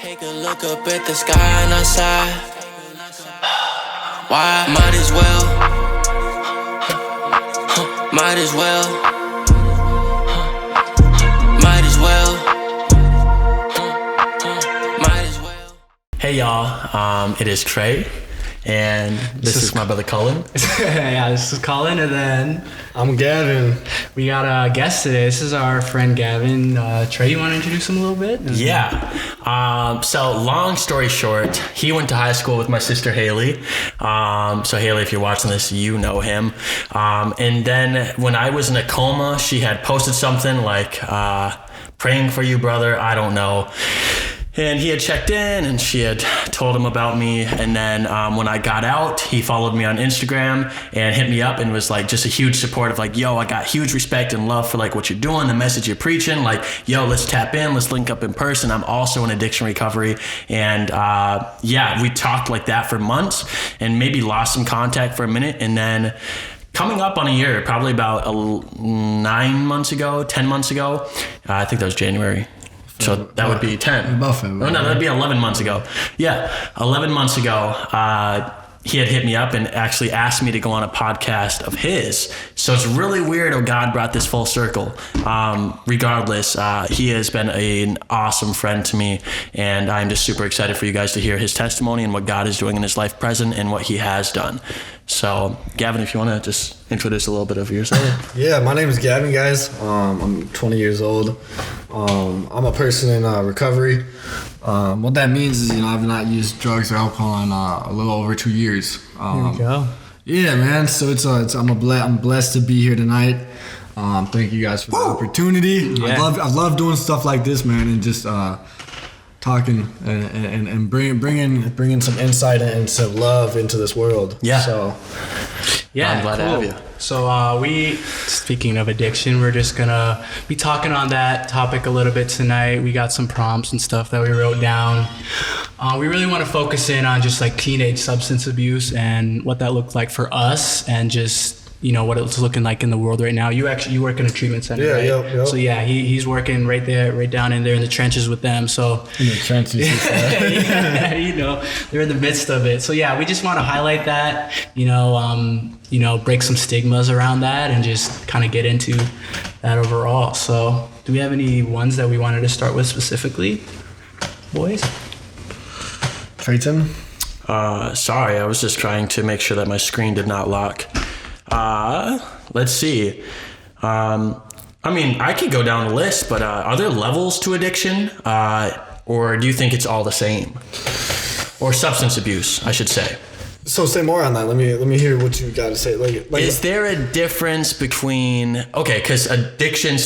Take a look up at the sky and outside. Why? Might as well. Might as well. Might as well. Might as well. Hey y'all, it is Trey, and this is my brother Cullen. Yeah, this is Colin, and then I'm Gavin. we got a guest today. This is our friend Gavin. Trey, you want to introduce him a little bit? Yeah. So long story short, he went to high school with my sister Haley. So Haley, if you're watching this, you know him. And then when I was in a coma, she had posted something like, praying for you, brother. I don't know. And he had checked in and she had told him about me. And then when I got out, he followed me on Instagram and hit me up and was like just a huge support of like, yo, I got huge respect and love for like what you're doing, the message you're preaching. Like, yo, let's tap in, let's link up in person. I'm also in addiction recovery. And yeah, we talked like that for months and maybe lost some contact for a minute. And then coming up on a year, probably about 10 months ago, I think that was January. So that would be 10. No, that'd be 11 months ago. Yeah, 11 months ago, he had hit me up and actually asked me to go on a podcast of his. So it's really weird how God brought this full circle. Regardless, he has been an awesome friend to me, and I'm just super excited for you guys to hear his testimony and what God is doing in his life present and what he has done. So, Gavin, if you want to just introduce a little bit of yourself. Yeah, my name is Gavin, guys. I'm 20 years old. I'm a person in recovery. What that means is, I've not used drugs or alcohol in a little over 2 years. Here we go. Yeah, man. So I'm blessed to be here tonight. Thank you guys for the opportunity. Yeah. I love doing stuff like this, man, and just talking and bringing some insight and some love into this world. Yeah. So Yeah, I'm glad to have you. So speaking of addiction, we're just gonna be talking on that topic a little bit tonight. We got some prompts and stuff that we wrote down. We really want to focus in on just like teenage substance abuse and what that looked like for us, and just what it's looking like in the world right now. You work in a treatment center, yeah, right? Yep. So yeah, he's working right down in there in the trenches with them. So in the trenches. yeah, they're in the midst of it. So yeah, we just want to highlight that, break some stigmas around that and just kind of get into that overall. So do we have any ones that we wanted to start with specifically, boys? Trayton? Sorry, I was just trying to make sure that my screen did not lock. Let's see. I could go down the list, but are there levels to addiction? Or do you think it's all the same? Or substance abuse, I should say. So say more on that. Let me hear what you got to say. Is there a difference between, because addiction,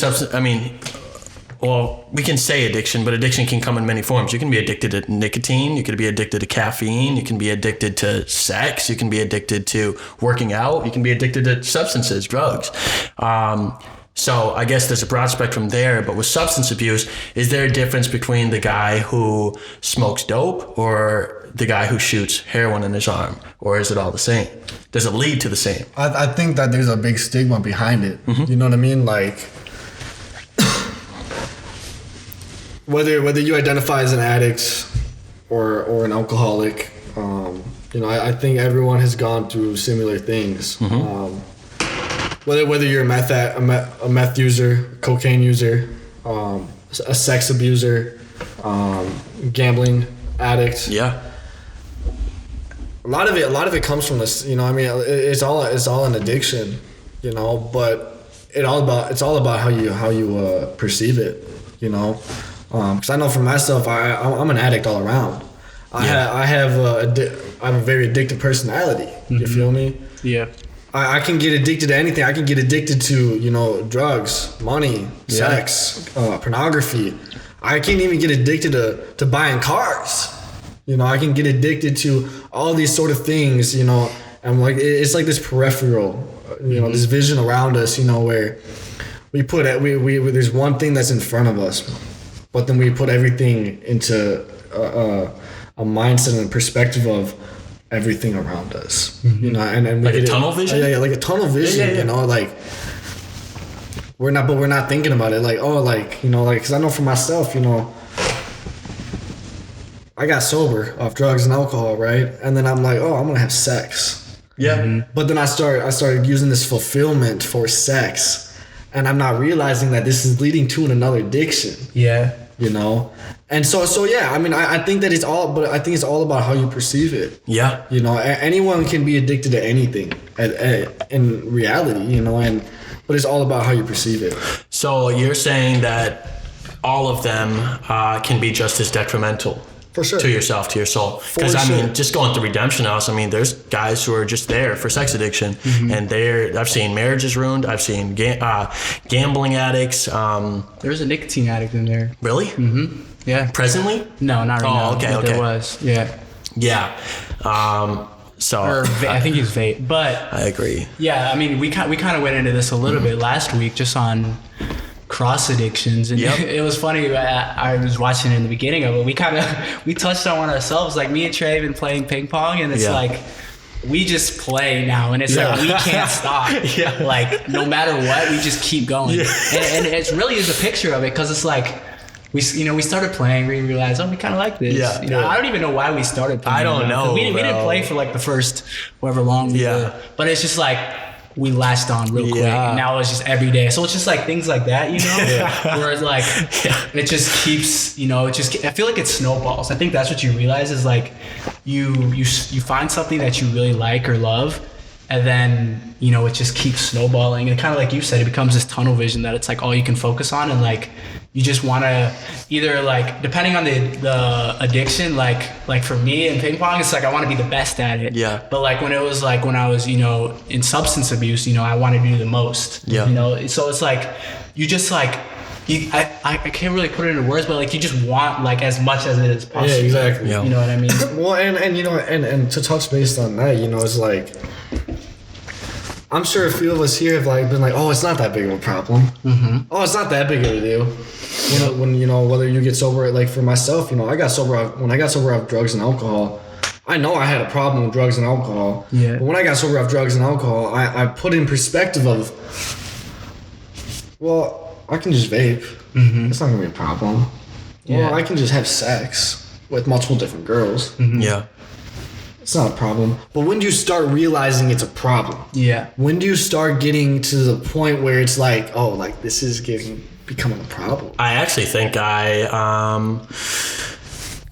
well, we can say addiction, but addiction can come in many forms. You can be addicted to nicotine. You could be addicted to caffeine. You can be addicted to sex. You can be addicted to working out. You can be addicted to substances, drugs. So I guess there's a broad spectrum there. But with substance abuse, is there a difference between the guy who smokes dope or the guy who shoots heroin in his arm? Or is it all the same? Does it lead to the same? I think that there's a big stigma behind it. Mm-hmm. You know what I mean? Like, whether you identify as an addict or an alcoholic, I think everyone has gone through similar things. Mm-hmm. Whether you're a meth user, cocaine user, a sex abuser, gambling addict. Yeah. A lot of it comes from this. It's all an addiction. But it's all about how you perceive it. Because I know for myself, I'm an addict all around. I have a very addictive personality. Mm-hmm. You feel me? Yeah. I can get addicted to anything. I can get addicted to drugs, money, sex, pornography. I can't even get addicted to buying cars. I can get addicted to all these sort of things. And like it's like this peripheral, mm-hmm. this vision around us. Where we put it. We there's one thing that's in front of us. But then we put everything into a mindset and a perspective of everything around us, mm-hmm. And we like a tunnel vision. Yeah, like a tunnel vision. Like we're not thinking about it. Like because I know for myself, I got sober off drugs and alcohol, right? And then I'm like, oh, I'm gonna have sex. Yeah. But then I started using this fulfillment for sex, and I'm not realizing that this is leading to another addiction. Yeah. You know, and so yeah. I mean, I think that it's all, but I think it's all about how you perceive it. Yeah. You know, anyone can be addicted to anything in reality. You know, but it's all about how you perceive it. So you're saying that all of them can be just as detrimental. For sure. To yourself, to your soul. Because I mean, just going through Redemption House, I mean, there's guys who are just there for sex addiction, and I've seen marriages ruined. I've seen gambling addicts. There's a nicotine addict in there. Really? Mm-hmm. Yeah. Presently? No, not right now. Okay, but okay. There was. Yeah. Yeah. So I think he's vape, but I agree. yeah, I mean, we kind of went into this a little bit last week, just on cross addictions, and it was funny. I was watching in the beginning of it. We touched on one ourselves. Like me and Trey have been playing ping pong, and it's like we just play now, and it's like we can't stop. Like no matter what, we just keep going, and it really is a picture of it, because it's like. We started playing. We realized, we kind of like this. Yeah, I don't even know why we started playing. I don't know. We didn't play for like the first however long we were. But it's just like we latched on real quick. And now it's just every day. So it's just like things like that, where it's like it just keeps, I feel like it snowballs. I think that's what you realize is like you find something that you really like or love. And then, it just keeps snowballing. And kind of like you said, it becomes this tunnel vision that it's like all you can focus on. And like, you just want to either like, depending on the addiction, like for me in ping pong, it's like, I want to be the best at it. Yeah. But like when I was, in substance abuse, I wanted to do the most. Yeah. So it's like, you just like, I can't really put it into words, but like you just want like as much as it is possible. Yeah, exactly. You know what I mean? Well, and to touch base on that, it's like, I'm sure a few of us here have like been like, oh, it's not that big of a problem. Mm-hmm. Oh, it's not that big of a deal. When whether you get sober, like for myself, I got sober when I got sober off drugs and alcohol. I know I had a problem with drugs and alcohol. Yeah. But when I got sober off drugs and alcohol, I put in perspective of, well, I can just vape. Mm-hmm. It's not gonna be a problem. Yeah. Well, I can just have sex with multiple different girls. Mm-hmm. Yeah. It's not a problem. But when do you start realizing it's a problem? Yeah. When do you start getting to the point where it's like, oh, like this is becoming a problem? I actually think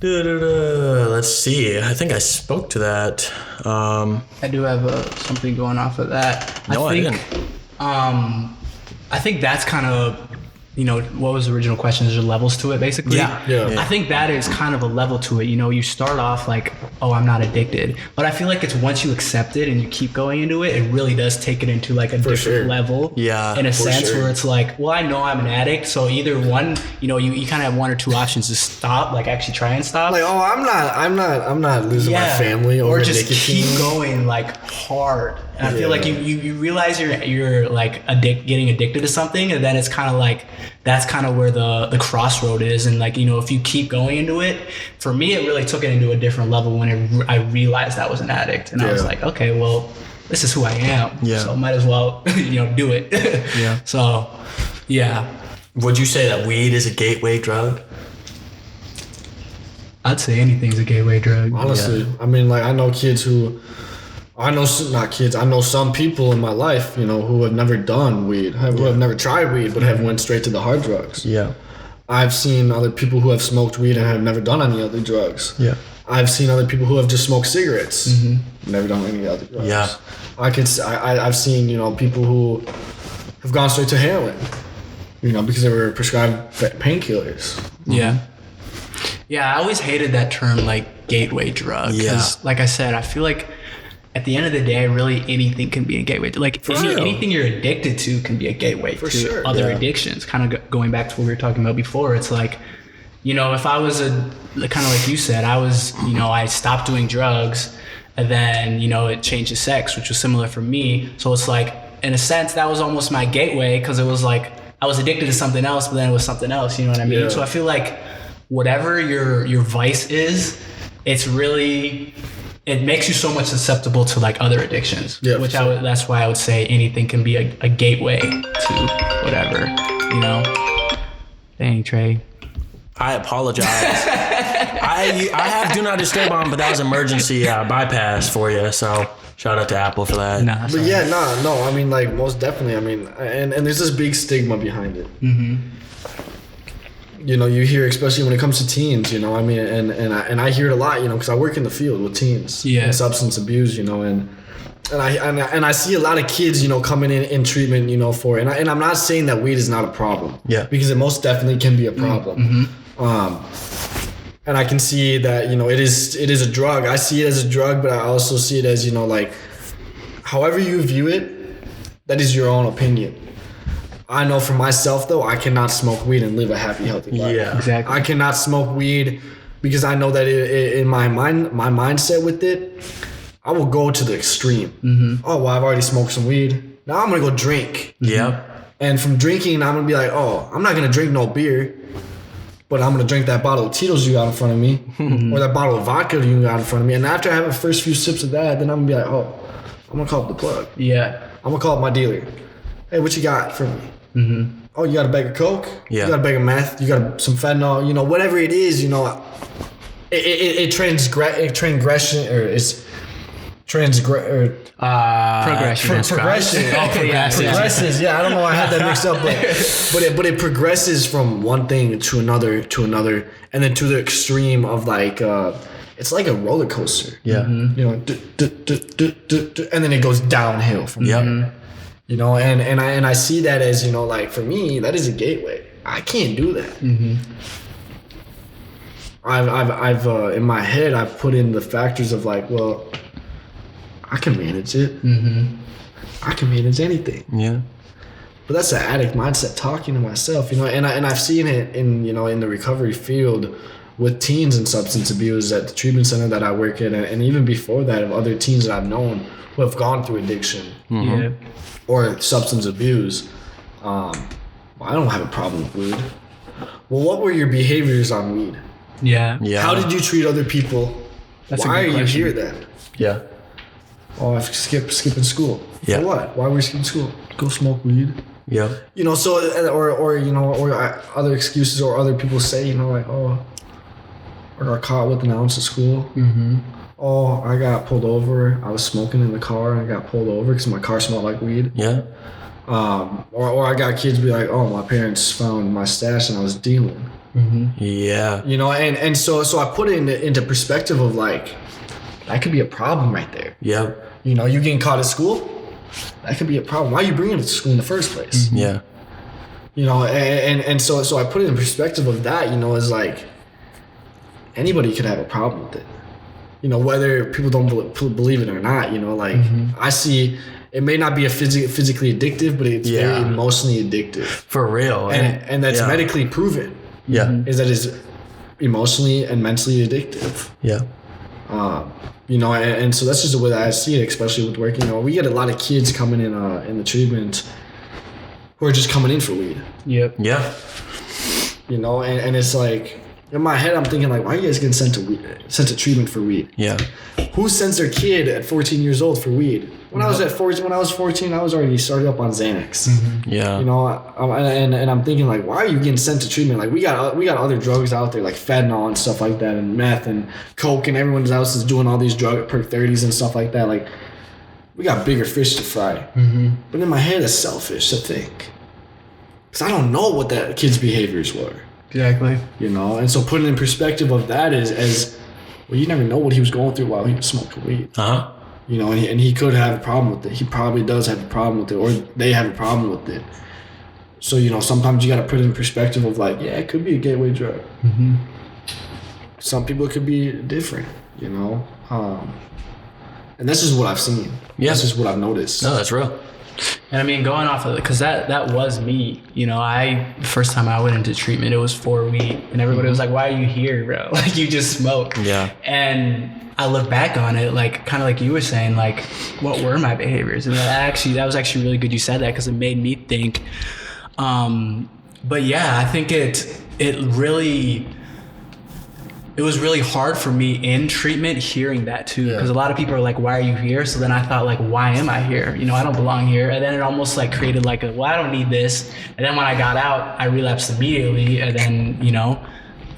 let's see. I think I spoke to that. I do have something going off of that. I didn't. I think that's kind of, what was the original question? Is there levels to it, basically? Yeah. I think that is kind of a level to it. You start off like, oh, I'm not addicted. But I feel like it's once you accept it and you keep going into it, it really does take it into like a different level. Yeah. In a sense where it's like, well, I know I'm an addict. So either one, you kind of have one or two options to stop, like actually try and stop. Like, oh, I'm not losing my family over or just nicotine. keep going like hard. And I feel like you realize you're like getting addicted to something, and then it's kind of like that's kind of where the crossroad is. And like if you keep going into it, for me it really took it into a different level when I realized I was an addict, and I was like, okay, well, this is who I am. Yeah. So might as well do it. Yeah. So yeah. Would you say that weed is a gateway drug? I'd say anything's a gateway drug. Honestly, I mean, like I know kids who. I know some people in my life, who have never done weed, who have never tried weed, but have went straight to the hard drugs. Yeah. I've seen other people who have smoked weed and have never done any other drugs. Yeah. I've seen other people who have just smoked cigarettes, never done any other drugs. Yeah. I've seen, people who have gone straight to heroin, because they were prescribed painkillers. Yeah. Yeah, I always hated that term, like, gateway drug. Because, like I said, I feel like at the end of the day, really anything can be a gateway. Like anything you're addicted to can be a gateway to other addictions. Kind of going back to what we were talking about before. It's like, if I was kind of like you said, I was, I stopped doing drugs, and then, it changed to sex, which was similar for me. So it's like, in a sense, that was almost my gateway, because it was like, I was addicted to something else, but then it was something else. You know what I mean? Yeah. So I feel like whatever your vice is, it's really... it makes you so much susceptible to like other addictions, that's why I would say anything can be a gateway to whatever, Dang, Trey. I apologize. I have do not disturb on, but that was emergency bypass for you. So shout out to Apple for that. Nah, But yeah, no. I mean, like most definitely. I mean, and there's this big stigma behind it. Mm-hmm. You know, you hear, especially when it comes to teens. You know, I mean, and I hear it a lot. You know, because I work in the field with teens. Yeah. And substance abuse. You know, and I see a lot of kids. You know, coming in treatment. You know, for and I'm not saying that weed is not a problem. Yeah. Because it most definitely can be a problem. Mm-hmm. And I can see that, you know, it is a drug. I see it as a drug, but I also see it as, you know, like, however you view it, that is your own opinion. I know for myself, though, I cannot smoke weed and live a happy, healthy life. Yeah, exactly. I cannot smoke weed because I know that in my mindset with it, I will go to the extreme. Mm-hmm. Oh, well, I've already smoked some weed. Now I'm going to go drink. Yep. And from drinking, I'm going to be like, oh, I'm not going to drink no beer. But I'm going to drink that bottle of Tito's you got in front of me. Or that bottle of vodka you got in front of me. And after I have the first few sips of that, then I'm going to be like, oh, I'm going to call up the plug. Yeah. I'm going to call up my dealer. Hey, what you got for me? Mm-hmm. Oh, you got a bag of Coke? Yeah. You got a bag of meth? You got some fentanyl? You know, whatever it is, you know, it transgression, or it's progression. Progression. Okay, yeah, progresses. Yeah, I don't know why I had that mixed up, but it progresses from one thing to another, and then to the extreme of like it's like a roller coaster. Yeah. You know, and then it goes downhill from there. You know, and I see that as, you know, like for me, that is a gateway. I can't do that. Mm-hmm. I've in my head I've put in the factors of like, well, I can manage it. Mm-hmm. I can manage anything. Yeah. But that's an addict mindset talking to myself, you know, and I've seen it in, you know, in the recovery field with teens and substance abuse at the treatment center that I work in, and even before that of other teens that I've known who have gone through addiction or substance abuse. I don't have a problem with weed. Well, what were your behaviors on weed? Yeah. How did you treat other people? That's Why a good are question. you here then? Yeah. Oh, I skipping school. Yeah. For what? Why were you skipping school? Go smoke weed. Yeah. You know, so or you know, or other excuses, or other people say, you know, like, oh, I got caught with an ounce of school. Mm-hmm. Oh, I got pulled over. I was smoking in the car and I got pulled over because my car smelled like weed. Yeah. Or I got kids be like, oh, my parents found my stash and I was dealing. Mm-hmm. Yeah. You know, and so I put it into perspective of like, that could be a problem right there. Yeah. You know, you getting caught at school, that could be a problem. Why are you bringing it to school in the first place? Mm-hmm. Yeah. You know, and so I put it in perspective of that, you know, as like, anybody could have a problem with it. You know, whether people don't believe it or not, you know, like I see it may not be a physically addictive, but it's very emotionally addictive. For real. And that's medically proven. Yeah. Is that it's emotionally and mentally addictive. Yeah. You know, and so that's just the way that I see it, especially with working. You know, we get a lot of kids coming in the treatment who are just coming in for weed. Yep. Yeah. You know, and it's like, in my head, I'm thinking like, why are you guys getting sent to treatment for weed? Yeah. Who sends their kid at 14 years old for weed? When I was 14, I was already started up on Xanax. Mm-hmm. Yeah. You know, and I'm thinking like, why are you getting sent to treatment? Like we got other drugs out there like fentanyl and stuff like that, and meth and coke, and everyone else is doing all these perk 30s and stuff like that. Like we got bigger fish to fry. Mm-hmm. But in my head, it's selfish to think, because I don't know what that kid's behaviors were. Exactly. You know, and so putting in perspective of that is as well, you never know what he was going through while he was smoking weed. Uh-huh. You know, and he could have a problem with it. He probably does have a problem with it, or they have a problem with it. So, you know, sometimes you got to put it in perspective of like, yeah, it could be a gateway drug. Mm-hmm. Some people it could be different, you know. And that's just what I've seen. Yeah. That's just what I've noticed. No, that's real. And I mean, going off of it, because that was me. You know, the first time I went into treatment, it was for weed. And everybody was like, why are you here, bro? Like, you just smoke. Yeah. And I look back on it, like, kind of like you were saying, like, what were my behaviors? And that was actually really good you said that, because it made me think. But yeah, I think it was really hard for me in treatment hearing that too, because a lot of people are like, why are you here? So then I thought like, why am I here? You know, I don't belong here. And then it almost like created like well, I don't need this. And then when I got out, I relapsed immediately. And then, you know,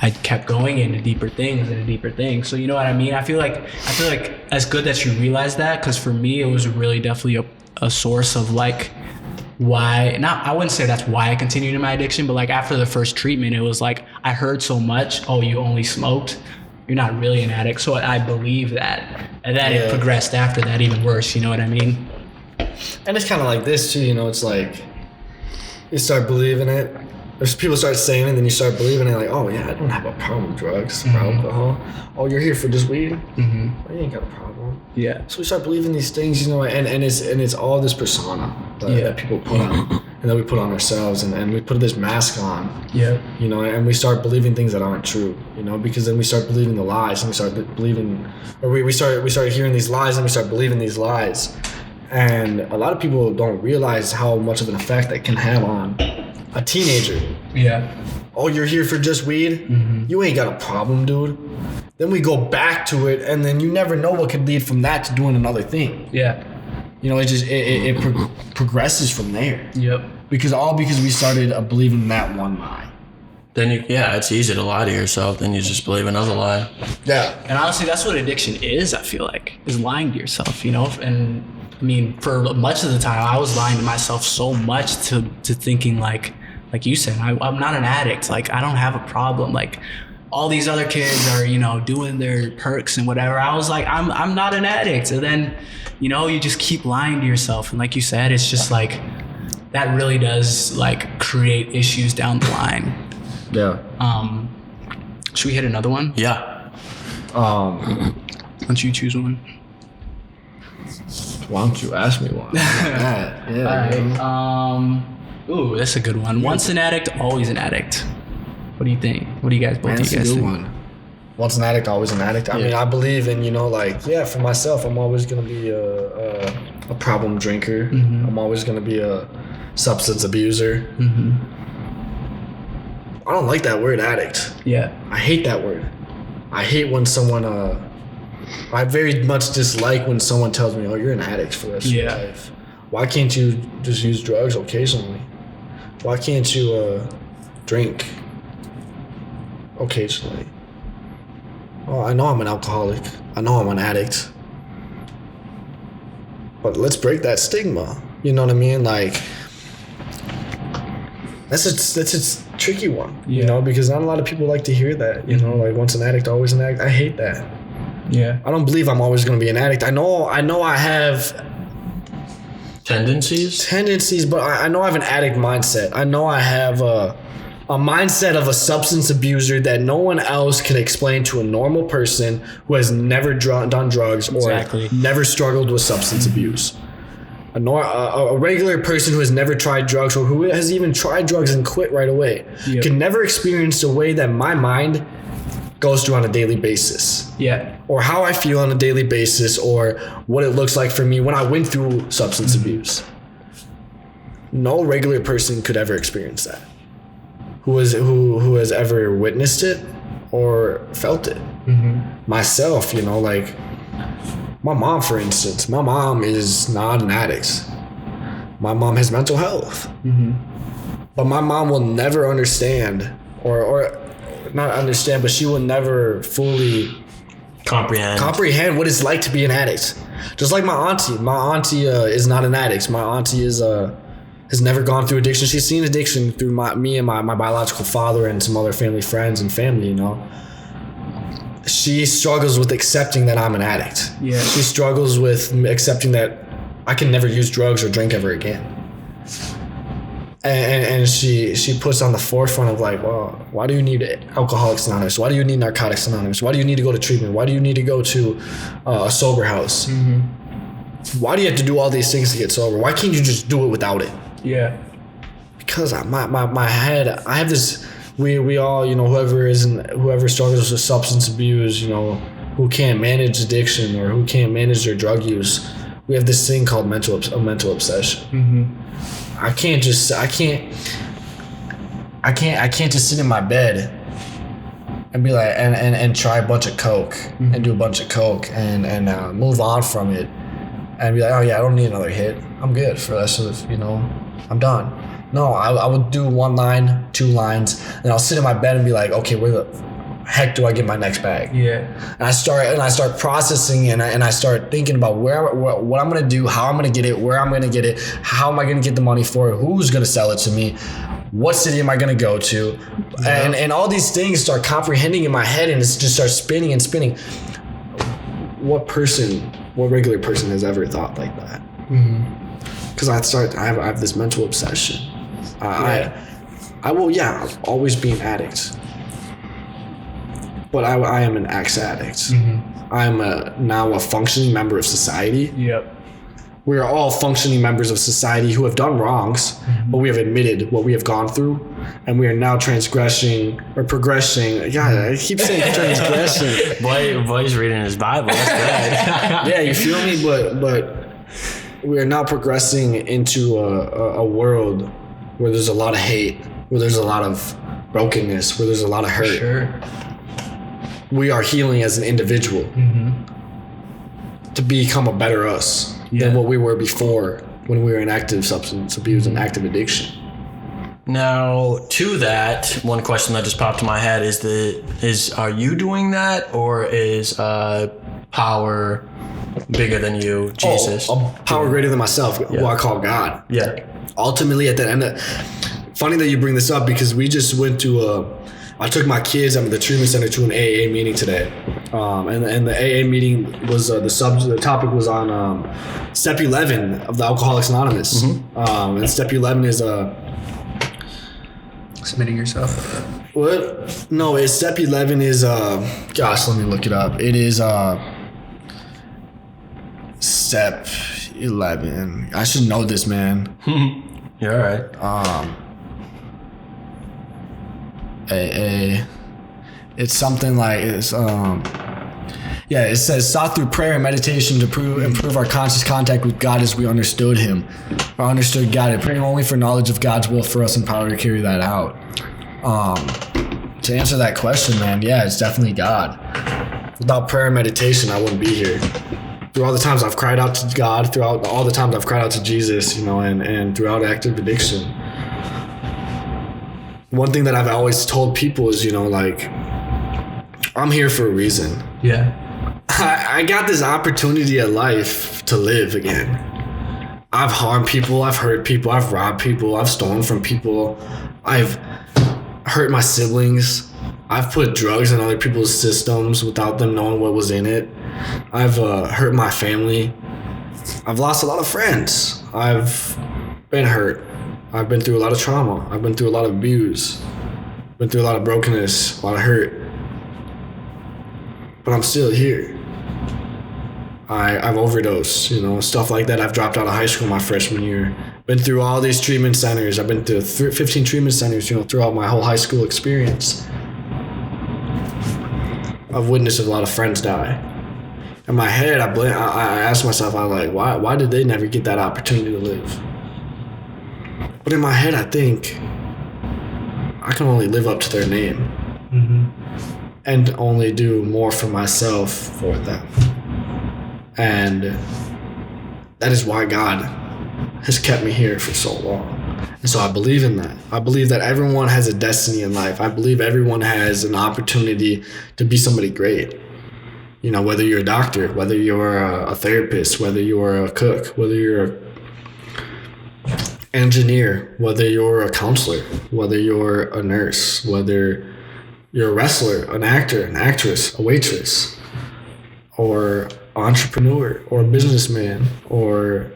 I kept going into deeper things and deeper things. So you know what I mean? I feel like it's good that you realize that, because for me it was really definitely a source of like why, not, I wouldn't say that's why I continued in my addiction, but like after the first treatment, it was like I heard so much, oh, you only smoked, you're not really an addict. So I believe that, and then it progressed after that even worse, you know what I mean? And it's kind of like this too, you know, it's like you start believing it. There's people start saying it, then you start believing it, like, oh yeah, I don't have a problem with drugs or alcohol. Oh, you're here for just weed? Well, you ain't got a problem. Yeah. So we start believing these things, you know, and it's all this persona that people put on, and that we put on ourselves, and we put this mask on. Yeah. You know, and we start believing things that aren't true, you know, because then we start believing the lies, and we start believing, or we start hearing these lies, and we start believing these lies. And a lot of people don't realize how much of an effect that can have on a teenager. Yeah. Oh, you're here for just weed? You ain't got a problem, dude. Then we go back to it, and then you never know what could lead from that to doing another thing. Yeah. You know, it progresses from there. Yep. Because we started believing that one lie. Then it's easy to lie to yourself. Then you just believe another lie. Yeah. And honestly, that's what addiction is, I feel like, is lying to yourself, you know? And I mean, for much of the time, I was lying to myself so much to thinking like you said, I'm not an addict. Like, I don't have a problem. Like, all these other kids are, you know, doing their perks and whatever. I was like, I'm not an addict. And then, you know, you just keep lying to yourself. And like you said, it's just like, that really does like create issues down the line. Yeah. Should we hit another one? Yeah. Why don't you choose one? Why don't you ask me one? Yeah. All right. Ooh, that's a good one. Once an addict, always an addict. What do you think? What do you guys both? That's a good one. Once an addict, always an addict. I mean, I believe in, you know, like, for myself, I'm always gonna be a problem drinker. I'm always gonna be a substance abuser. I don't like that word, addict. Yeah. I hate that word. I hate when someone I very much dislike when someone tells me, oh, you're an addict for the rest of your life. Why can't you just use drugs occasionally? Why can't you drink occasionally? Oh, I know I'm an alcoholic. I know I'm an addict. But let's break that stigma. You know what I mean? Like, that's a tricky one, you know, because not a lot of people like to hear that, you know, like once an addict, always an addict. I hate that. Yeah. I don't believe I'm always going to be an addict. I know I have tendencies, but I know I have an addict mindset. I know I have a mindset of a substance abuser that no one else can explain to a normal person who has never done drugs or never struggled with substance abuse. A regular person who has never tried drugs or who has even tried drugs and quit right away can never experience the way that my mind goes through on a daily basis. Yeah. Or how I feel on a daily basis, or what it looks like for me when I went through substance abuse. No regular person could ever experience that. Who has ever witnessed it or felt it. Myself, you know, like my mom, for instance. My mom is not an addict. My mom has mental health. But my mom will never understand or not understand, but she will never fully comprehend what it's like to be an addict. Just like my auntie. My auntie is not an addict. My auntie has never gone through addiction. She's seen addiction through me and my biological father and some other family friends and family, you know. She struggles with accepting that I'm an addict. Yeah. She struggles with accepting that I can never use drugs or drink ever again. And she puts on the forefront of like, well, why do you need Alcoholics Anonymous? Why do you need Narcotics Anonymous? Why do you need to go to treatment? Why do you need to go to a sober house? Why do you have to do all these things to get sober? Why can't you just do it without it? Yeah. Because my head, I have this, we all, you know, whoever struggles with substance abuse, you know, who can't manage addiction or who can't manage their drug use, we have this thing called mental obsession. I can't just sit in my bed and be like and try a bunch of coke and do a bunch of coke and move on from it and be like, oh yeah, I don't need another hit. I'm good for the rest of, you know, I'm done. No, I would do 1 line, 2 lines, and I'll sit in my bed and be like, okay, heck do I get my next bag? Yeah. And I start processing and I start thinking about what I'm gonna do, how I'm gonna get it, where I'm gonna get it, how am I gonna get the money for it, who's gonna sell it to me, what city am I gonna go to, and all these things start comprehending in my head, and it just starts spinning and spinning. What regular person has ever thought like that? Because I have this mental obsession. I'll always be an addict. But I am an ex-addict. I'm now a functioning member of society. Yep. We are all functioning members of society who have done wrongs, but we have admitted what we have gone through, and we are now progressing. Yeah, I keep saying transgression. Boy's reading his Bible. That's good. Yeah, you feel me? But we are now progressing into a world where there's a lot of hate, where there's a lot of brokenness, where there's a lot of hurt. Sure. We are healing as an individual to become a better us than what we were before when we were in active substance abuse and active addiction. Now, to that, one question that just popped in my head is are you doing that, or is power bigger than you, Jesus? Power greater than myself, who I call God. Yeah. Ultimately, at the end funny that you bring this up, because we just went to I took my kids at the treatment center to an AA meeting today, and the AA meeting was the topic was on step 11 of the Alcoholics Anonymous, and step 11 is Submitting yourself. what? No, it's step 11 is gosh, let me look it up. It is step 11. I should know this, man. You're all right. AA. It's something like it says sought through prayer and meditation to improve our conscious contact with God as we understood Him, or understood God, and praying only for knowledge of God's will for us and power to carry that out. To answer that question, man, yeah, it's definitely God. Without prayer and meditation, I wouldn't be here. Through all the times I've cried out to God, throughout all the times I've cried out to Jesus, and throughout active addiction. One thing that I've always told people is, I'm here for a reason. Yeah. I got this opportunity at life to live again. I've harmed people, I've hurt people, I've robbed people, I've stolen from people, I've hurt my siblings, I've put drugs in other people's systems without them knowing what was in it. I've hurt my family. I've lost a lot of friends. I've been hurt. I've been through a lot of trauma. I've been through a lot of abuse. Been through a lot of brokenness, a lot of hurt. But I'm still here. I've overdosed, stuff like that. I've dropped out of high school my freshman year. Been through all these treatment centers. I've been to 15 treatment centers, throughout my whole high school experience. I've witnessed a lot of friends die. In my head, I asked myself, why did they never get that opportunity to live? But in my head, I think I can only live up to their name and only do more for myself for them. And that is why God has kept me here for so long. And so I believe in that. I believe that everyone has a destiny in life. I believe everyone has an opportunity to be somebody great. Whether you're a doctor, whether you're a therapist, whether you're a cook, whether you're an engineer, whether you're a counselor, whether you're a nurse, whether you're a wrestler, an actor, an actress, a waitress, or entrepreneur, or a businessman, or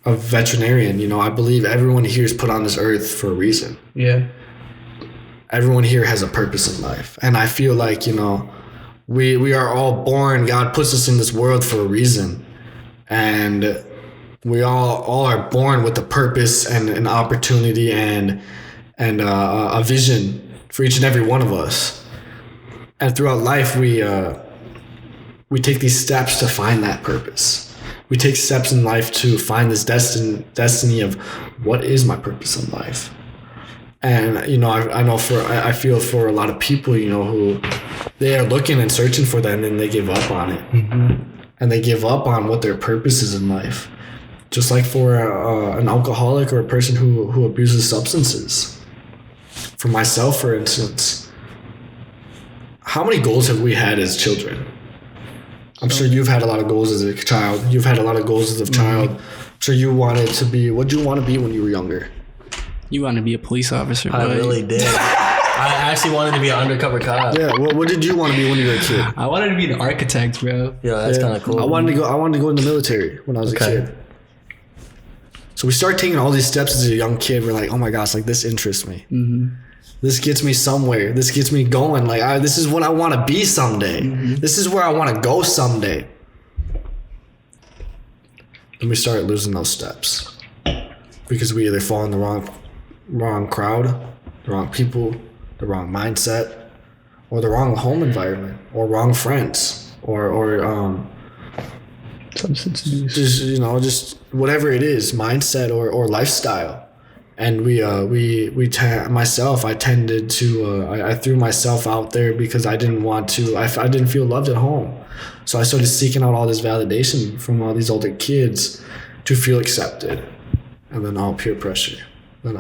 a veterinarian. I believe everyone here is put on this earth for a reason. Yeah. Everyone here has a purpose in life. And I feel like, we are all born. God puts us in this world for a reason. And we all are born with a purpose and an opportunity and a vision for each and every one of us. And throughout life, we take these steps to find that purpose. We take steps in life to find this destiny of what is my purpose in life. And I feel for a lot of people, who they are looking and searching for that, and then they give up on it, and they give up on what their purpose is in life. Just like for an alcoholic or a person who abuses substances. For myself, for instance, how many goals have we had as children? I'm sure you've had a lot of goals as a child. You've had a lot of goals as a child. I'm sure you wanted to be, what did you want to be when you were younger? You want to be a police officer, I boy. really did. I actually wanted to be an undercover cop. Yeah, what did you want to be when you were a kid? I wanted to be an architect, bro. Yeah, that's kind of cool. I wanted to go in the military when I was a kid. So we start taking all these steps as a young kid. We're like, oh my gosh, like this interests me. Mm-hmm. This gets me somewhere. This gets me going. Like, this is what I want to be someday. Mm-hmm. This is where I want to go someday. And we start losing those steps because we either fall in the wrong crowd, the wrong people, the wrong mindset, or the wrong home environment, or wrong friends, or Substance abuse. just whatever it is, mindset or lifestyle. And I tended to, I threw myself out there because I didn't want to, I didn't feel loved at home. So I started seeking out all this validation from all these older kids to feel accepted. And then, peer pressure. Then,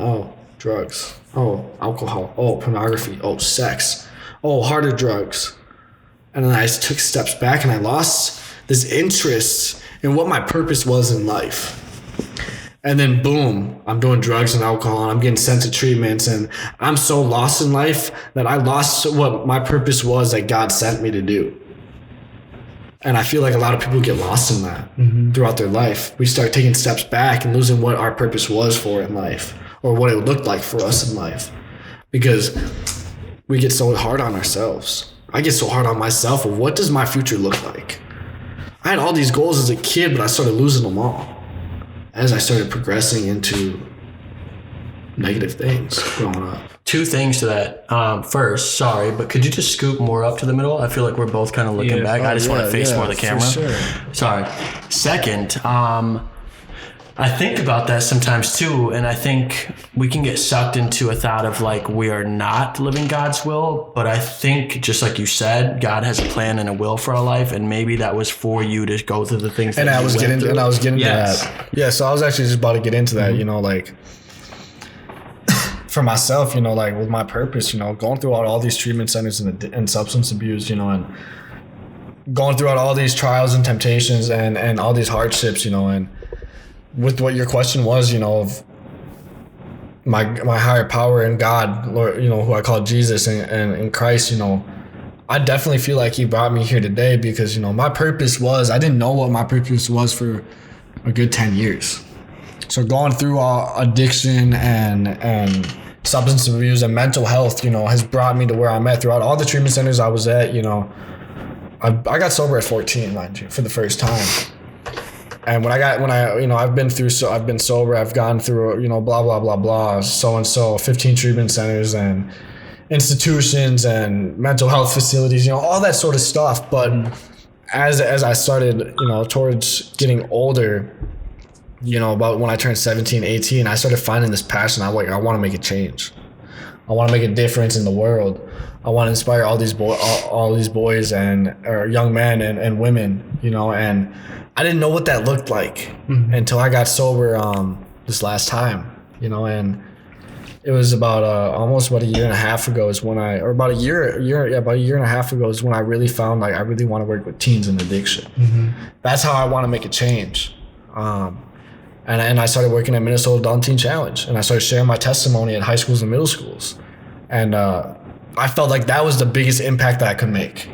drugs. Alcohol. Pornography. Sex. Harder drugs. And then I took steps back and I lost this interest in what my purpose was in life. And then boom, I'm doing drugs and alcohol and I'm getting sent to treatments and I'm so lost in life that I lost what my purpose was that God sent me to do. And I feel like a lot of people get lost in that throughout their life. We start taking steps back and losing what our purpose was for in life or what it looked like for us in life because we get so hard on ourselves. I get so hard on myself of what does my future look like? I had all these goals as a kid, but I started losing them all as I started progressing into negative things growing up. Two things to that. First, sorry, but could you just scoop more up to the middle? I feel like we're both kind of looking back. I just want to face more of the camera. For sure. Sorry. Second, I think about that sometimes too, and I think we can get sucked into a thought of like we are not living God's will, but I think just like you said, God has a plan and a will for our life, and maybe that was for you to go through the things. And that I was getting to Yes. that. Yeah, so I was actually just about to get into that. Like for myself, like with my purpose, going throughout all these treatment centers and substance abuse, and going throughout all these trials and temptations and all these hardships, and with what your question was, of my higher power and God, Lord, who I call Jesus and in Christ, I definitely feel like he brought me here today because, my purpose was, I didn't know what my purpose was for a good 10 years. So going through all addiction and substance abuse and mental health, has brought me to where I'm at throughout all the treatment centers I was at. I got sober at 14, mind you, for the first time. And I've been sober, I've gone through, blah, blah, blah, blah, so 15 treatment centers and institutions and mental health facilities, all that sort of stuff. But as I started, towards getting older, about when I turned 17, 18, I started finding this passion. I want to make a change. I want to make a difference in the world. I want to inspire all these boys or young men and women, and I didn't know what that looked like until I got sober this last time, and it was about almost about a year and a half ago is when about a year and a half ago is when I really found like I really want to work with teens and addiction. That's how I want to make a change. And I started working at Minnesota Adult Teen Challenge, and I started sharing my testimony at high schools and middle schools, and I felt like that was the biggest impact that I could make.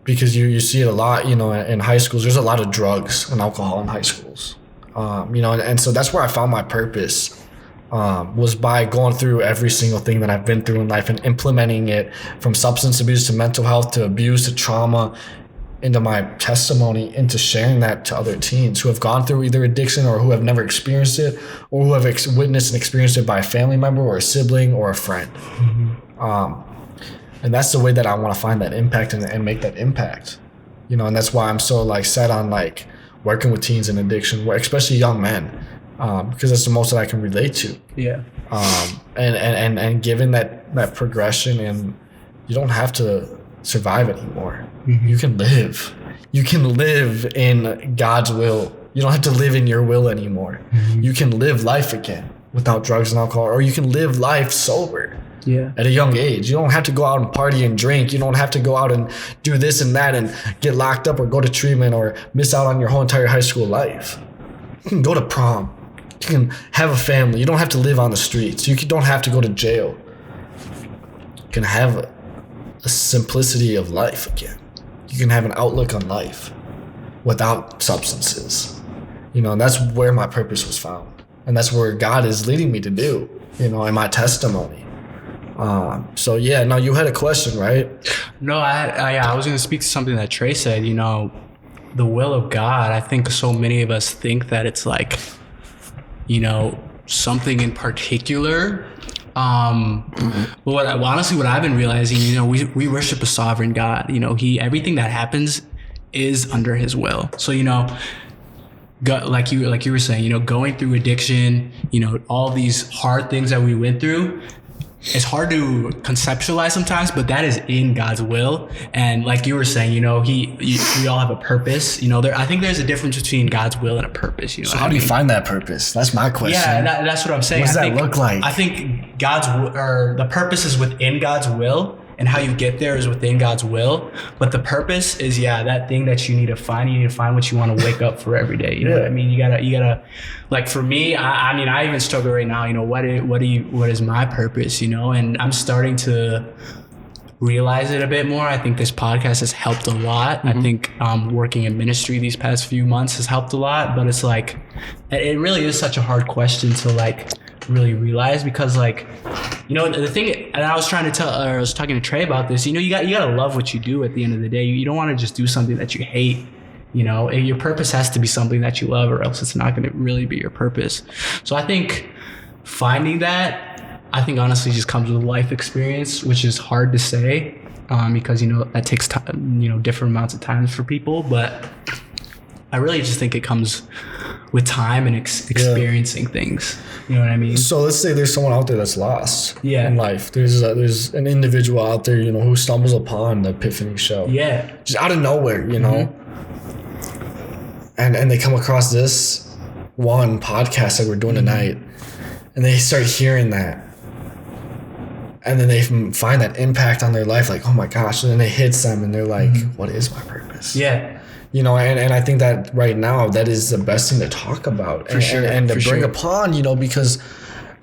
Because you see it a lot, in high schools. There's a lot of drugs and alcohol in high schools, and so that's where I found my purpose, was by going through every single thing that I've been through in life and implementing it from substance abuse to mental health to abuse to trauma into my testimony, into sharing that to other teens who have gone through either addiction or who have never experienced it or who have witnessed and experienced it by a family member or a sibling or a friend. And that's the way that I want to find that impact and make that impact, and that's why I'm so set on working with teens in addiction, especially young men, because that's the most that I can relate to. Yeah. And given that progression, and you don't have to survive anymore. You can live. You can live in God's will. You don't have to live in your will anymore. You can live life again without drugs and alcohol, or you can live life sober. at a young age. You don't have to go out and party and drink. You don't have to go out and do this and that and get locked up or go to treatment or miss out on your whole entire high school life. You can go to prom. You can have a family. You don't have to live on the streets. You don't have to go to jail. You can have a simplicity of life again. You can have an outlook on life without substances. And that's where my purpose was found. And that's where God is leading me to do, in my testimony. So yeah, now you had a question, right? No, I was going to speak to something that Trey said, the will of God. I think so many of us think that it's like, something in particular. But what I've been realizing, we worship a sovereign God. Everything that happens is under his will. So, like you were saying, going through addiction, all these hard things that we went through, it's hard to conceptualize sometimes, but that is in God's will. And like you were saying, we all have a purpose. I think there's a difference between God's will and a purpose. So how do you find that purpose? That's my question. Yeah, that's what I'm saying. What does that look like? I think the purpose is within God's will, and how you get there is within God's will. But the purpose is, that thing that you need to find. You need to find what you want to wake up for every day. You know what I mean? You gotta, like for me, I even struggle right now. What is my purpose? And I'm starting to realize it a bit more. I think this podcast has helped a lot. Mm-hmm. I think working in ministry these past few months has helped a lot. But it's like, it really is such a hard question to really realize, because the thing, and I was talking to Trey about this, you gotta love what you do at the end of the day. You don't want to just do something that you hate. Your purpose has to be something that you love, or else it's not going to really be your purpose. So I think finding that, honestly just comes with life experience, which is hard to say, because that takes time, different amounts of time for people. But I really just think it comes with time and experiencing things. You know what I mean? So let's say there's someone out there that's lost in life. There's an individual out there, who stumbles upon the Epiphany show. Yeah. Just out of nowhere, Mm-hmm. And they come across this one podcast that we're doing tonight, and they start hearing that. And then they find that impact on their life, like, oh my gosh. And then it hits them and they're like, what is my purpose? Yeah. And I think that right now, that is the best thing to talk about and to bring upon, because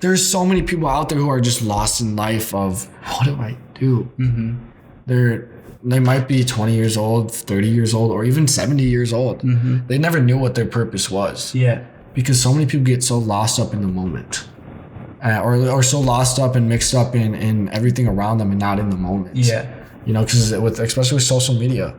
there's so many people out there who are just lost in life of, what do I do? Mm-hmm. They might be 20 years old, 30 years old, or even 70 years old. Mm-hmm. They never knew what their purpose was. Yeah. Because so many people get so lost up in the moment. Or so lost up and mixed up in everything around them and not in the moment. Yeah. Because especially with social media,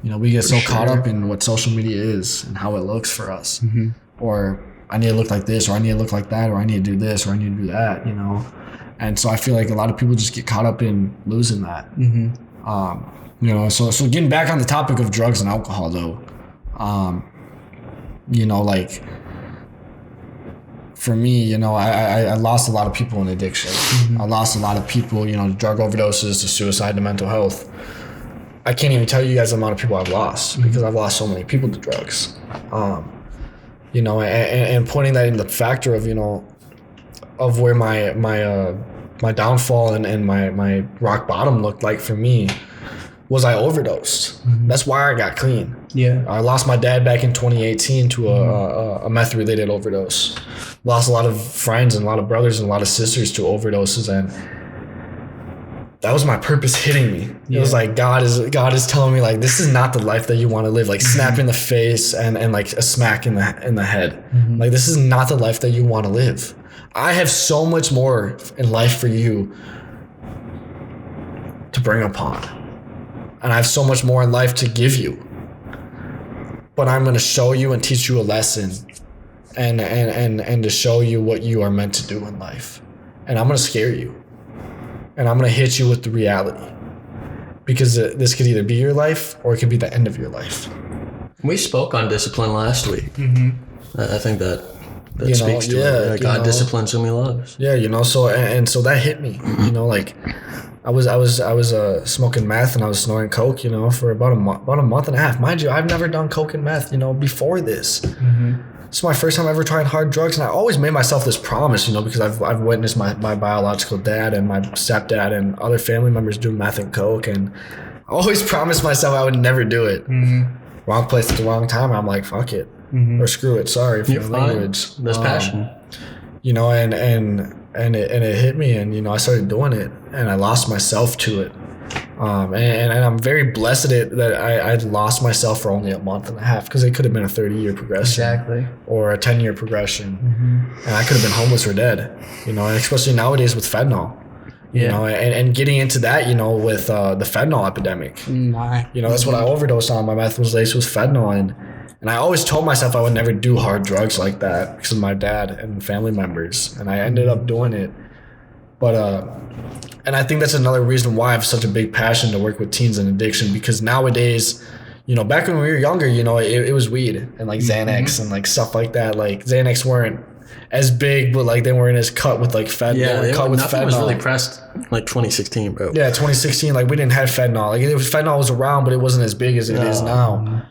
we get so caught up in what social media is and how it looks for us. Mm-hmm. Or I need to look like this, or I need to look like that, or I need to do this, or I need to do that, And so I feel like a lot of people just get caught up in losing that. Mm-hmm. So getting back on the topic of drugs and alcohol though, for me, I lost a lot of people in addiction. Mm-hmm. I lost a lot of people, to drug overdoses, to suicide, to mental health. I can't even tell you guys the amount of people I've lost, because I've lost so many people to drugs. And pointing that in the factor of, of where my downfall and my rock bottom looked like for me was I overdosed. Mm-hmm. That's why I got clean. Yeah. I lost my dad back in 2018 to a meth-related overdose. Lost a lot of friends and a lot of brothers and a lot of sisters to overdoses, and that was my purpose hitting me. Yeah. It was like God is telling me, like, this is not the life that you want to live. Like, snap in the face and like a smack in the head. Mm-hmm. Like, this is not the life that you want to live. I have so much more in life for you to bring upon, and I have so much more in life to give you. But I'm going to show you and teach you a lesson, and to show you what you are meant to do in life. And I'm going to scare you. And I'm going to hit you with the reality, because this could either be your life or it could be the end of your life. We spoke on discipline last week. Mm-hmm. I think that speaks to it. God disciplines whom he loves. Yeah, so and so that hit me. I was smoking meth and I was snorting coke, you know, for about a month and a half. Mind you, I've never done coke and meth, you know, before this. It's my first time ever trying hard drugs, and I always made myself this promise, you know, because I've witnessed my biological dad and my stepdad and other family members do meth and coke, and I always promised myself I would never do it. Wrong place at the wrong time. I'm like, fuck it, or screw it. Sorry for the language. There's passion. You know, and it hit me, and you know, I started doing it, and I lost myself to it. And I'm very blessed that I lost myself for only a month and a half, because it could have been a 30-year progression, or a 10-year progression, and I could have been homeless or dead. You know, and especially nowadays with fentanyl. You know, and getting into that, you know, with the fentanyl epidemic. You know, that's what I overdosed on. My meth was laced with fentanyl, and I always told myself I would never do hard drugs like that because of my dad and family members, and I ended up doing it. But and I think that's another reason why I have such a big passion to work with teens and addiction, because nowadays, you know, back when we were younger, you know, it was weed and like Xanax and like stuff like that. Like Xanax weren't as big, but like they weren't as cut with like fentanyl. Yeah, they were cut with nothing fentanyl. was really pressed like 2016, bro. Yeah, 2016. Like we didn't have fentanyl. Like fentanyl was around, but it wasn't as big as it is now.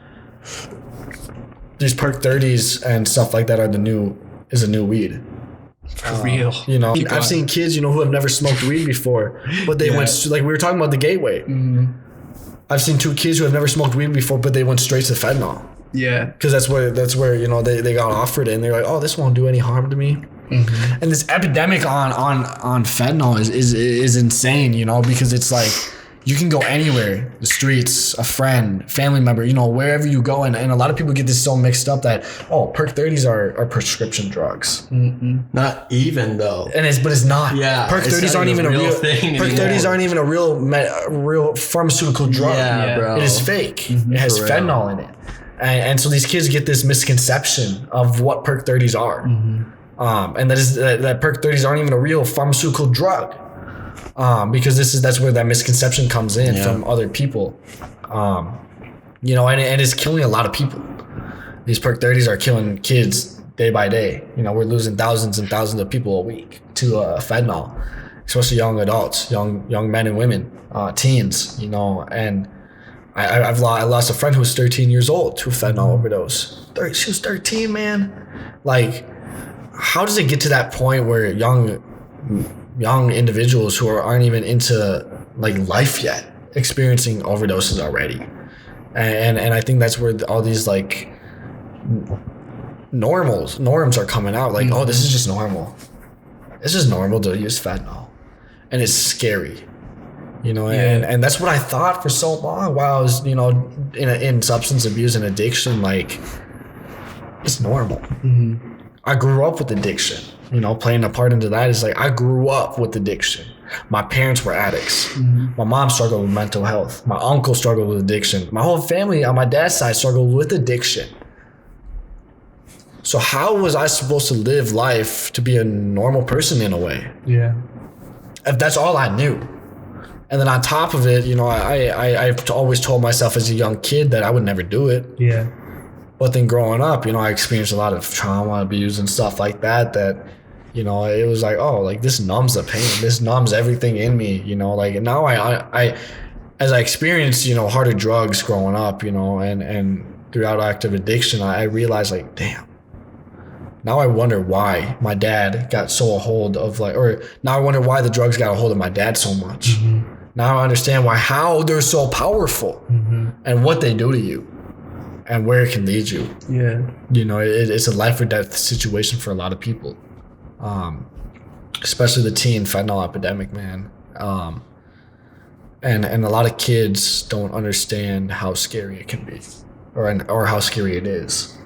These perk 30s and stuff like that is a new weed. For real. You know, I've seen kids, you know, who have never smoked weed before, but they went, like we were talking about the gateway. I've seen 2 kids who have never smoked weed before, but they went straight to fentanyl. Yeah. Because that's where, you know, they got offered it, and they're like, oh, this won't do any harm to me. And this epidemic on fentanyl is insane, you know, because it's like, you can go anywhere, the streets, a friend, family member, you know, wherever you go. And a lot of people get this so mixed up that, oh, perk 30s are prescription drugs. Not even though. But it's not. Yeah. Perk 30s aren't even a real thing. Perk 30s aren't even a real pharmaceutical drug. Yeah, bro. It is fake. It has fentanyl in it. And so these kids get this misconception of what perk 30s are. And that perk 30s aren't even a real pharmaceutical drug. Because that's where that misconception comes in from other people. You know, and it's killing a lot of people. These perk 30s are killing kids day by day. You know, we're losing thousands and thousands of people a week to fentanyl, especially young adults, young men and women, teens. You know, and I lost a friend who was 13 years old to a fentanyl overdose. She was 13, man. Like, how does it get to that point where young individuals who aren't even into like life yet experiencing overdoses already? And I think that's where all these like norms are coming out. Like, oh, this is just normal. It's just normal to use fentanyl, and it's scary. You know, and that's what I thought for so long while I was, you know, in substance abuse and addiction. Like, it's normal. I grew up with addiction. You know, playing a part into that is like, I grew up with addiction. My parents were addicts. My mom struggled with mental health. My uncle struggled with addiction. My whole family on my dad's side struggled with addiction. So how was I supposed to live life to be a normal person in a way? Yeah. If that's all I knew. And then on top of it, you know, I've always told myself as a young kid that I would never do it. Yeah. But then growing up, you know, I experienced a lot of trauma, abuse, and stuff like that, you know, it was like, oh, like this numbs the pain. This numbs everything in me, you know, like, and now I as I experienced, you know, harder drugs growing up, you know, and throughout active addiction, I realized like, damn, now I wonder why my dad got so a hold of like, or now I wonder why the drugs got a hold of my dad so much. Now I understand how they're so powerful and what they do to you. And where it can lead you. Yeah. You know, it's a life or death situation for a lot of people. Especially the teen fentanyl epidemic, man. And a lot of kids don't understand how scary it can be, or how scary it is.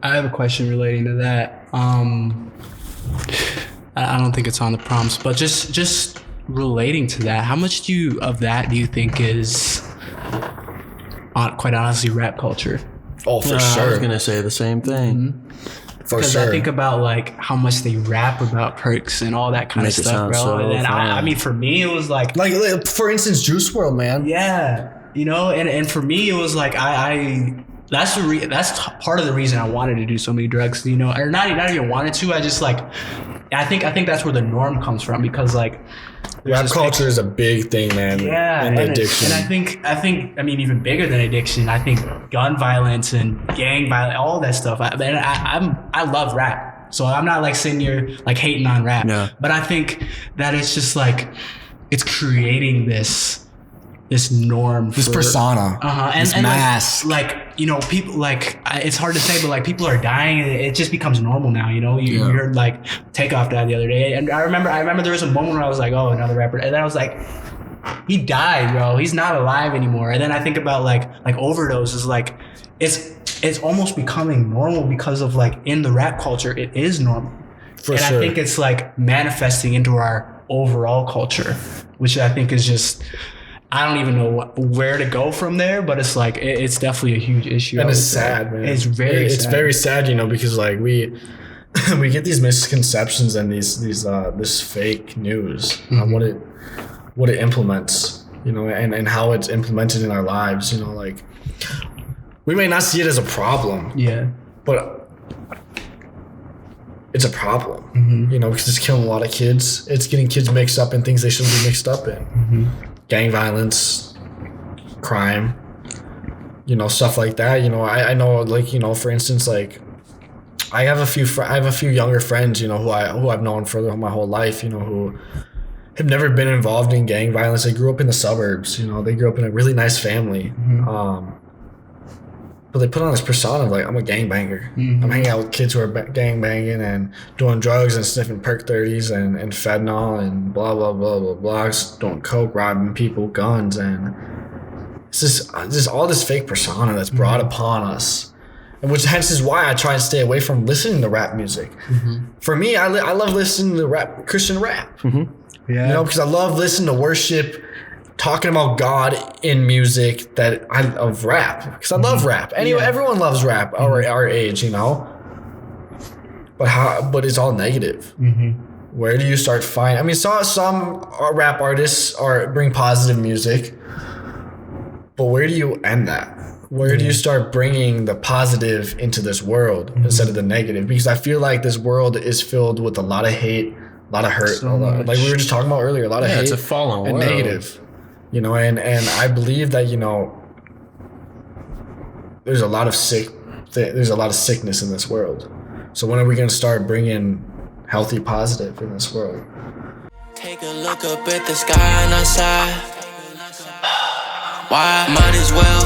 I have a question relating to that. I don't think it's on the prompts, but just relating to that, how much do you think is quite honestly rap culture? Oh, for sure. I was gonna say the same thing. Because I think about like how much they rap about perks and all that kind of stuff, bro. And then I mean, for me, it was like for instance, Juice WRLD, man. Yeah, you know, and for me, it was like that's part of the reason I wanted to do so many drugs, you know, or not even wanted to. I just like I think that's where the norm comes from, because like Rap culture is a big thing, man. Yeah, and addiction. And I think I mean even bigger than addiction. I think gun violence and gang violence, all that stuff. I love rap, so I'm not like sitting here like hating on rap. Yeah. But I think that it's just like it's creating this norm, This persona, and this mask. Like you know, people like it's hard to say, but like people are dying, and it just becomes normal now. You know, you heard like Takeoff died the other day, and I remember there was a moment where I was like, oh, another rapper, and then I was like, he died, bro. He's not alive anymore. And then I think about like overdoses, like it's almost becoming normal because of like in the rap culture, it is normal. For and sure. I think it's like manifesting into our overall culture, which I think is just. I don't even know where to go from there, but it's like it's definitely a huge issue. And it's sad, man. It's very sad. Very sad, you know, because like we get these misconceptions and this fake news on what it implements, you know, and how it's implemented in our lives, you know, like we may not see it as a problem, but it's a problem, you know, because it's killing a lot of kids. It's getting kids mixed up in things they shouldn't be mixed up in. Gang violence, crime, you know, stuff like that. You know, I know, like, you know, for instance, like I have a few younger friends, you know, who I've known for my whole life, you know, who have never been involved in gang violence. They grew up in the suburbs, you know, they grew up in a really nice family. But they put on this persona of like, I'm a gangbanger. I'm hanging out with kids who are gang banging and doing drugs and sniffing perk 30s and fentanyl and blah, blah, blah, blah, blah. Doing coke, robbing people, guns. And it's just all this fake persona that's brought upon us. And which hence is why I try and stay away from listening to rap music. For me, I love listening to Christian rap. You know, because I love listening to worship, talking about God in music of rap, because I love rap. Anyway, everyone loves rap our age, you know. But it's all negative. Where do you start finding? I mean, some rap artists bring positive music, but where do you end that? Where do you start bringing the positive into this world instead of the negative? Because I feel like this world is filled with a lot of hate, a lot of hurt, like we were just talking about earlier, a lot of hate, it's a fallen and world. negative. You know, and I believe that, you know, there's a lot of sickness in this world. So when are we going to start bringing healthy positive in this world? Take a look up at the sky on our side. Why? Might as well.